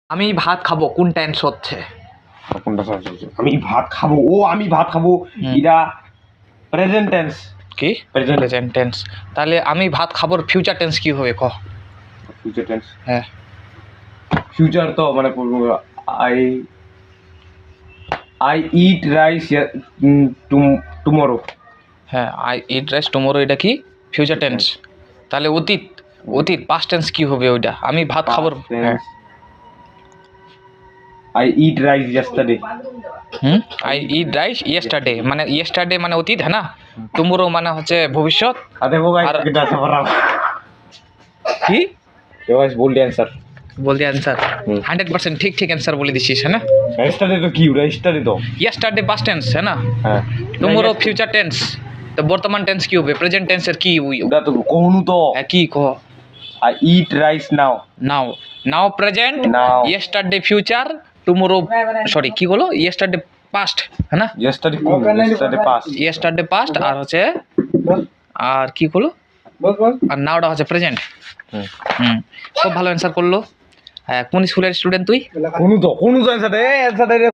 আমি ভাত খাবো কোন টেন্স হচ্ছে? কোনটা সহজ হচ্ছে? আমি ভাত খাবো, ও আমি ভাত খাবো, এটা প্রেজেন্ট টেন্স। কি Present. Present tense? তাহলে আমি ভাত খাবোর ফিউচার টেন্স কি হবে ক? ফিউচার টেন্স, হ্যাঁ ফিউচার তো মানে I I eat rice tomorrow. হ্যাঁ আই ইট রাইস টুমরো, এটা কি ফিউচার টেন্স? তাহলে অতীত, অতীত পাস্ট টেন্স কি হবে ওইটা? আমি ভাত খাবোর হ্যাঁ I eat rice yesterday. I eat rice yesterday, মানে ইয়েস্টারডে মানে অতীত, হ্যাঁ না? টুমরো মানে হচ্ছে ভবিষ্যৎ। আরে वो गाइस আর- कितना सफर रहा কি ये गाइस बोल दिया आंसर। বলতে অ্যান্সার 100% ঠিক ঠিক অ্যান্সার বলে দিছিস, হ্যাঁ না? यस्टरडे तो की यस्टरडे तो ইয়েস্টারডে পাস্ট টেন্স, হ্যাঁ না? हां টুমরো ফিউচার টেন্স। তো বর্তমান টেন্স কি হবে? প্রেজেন্ট টেন্সের কি उदा तो कहनु तो কি কহ? I eat rice now. Now, now present, Now. Yesterday future, tomorrow sorry কি বলো, ইয়েস্টারডে পাস্ট, হ্যাঁ না? Yesterday pass. ইয়েস্টারডে পাস্ট আর হচ্ছে আর কি বলো, আর নাওটা হচ্ছে প্রেজেন্ট। খুব ভালো অ্যান্সার করলো। হ্যাঁ কোন স্কুলের স্টুডেন্ট তুই? कहनु तो आंसर दे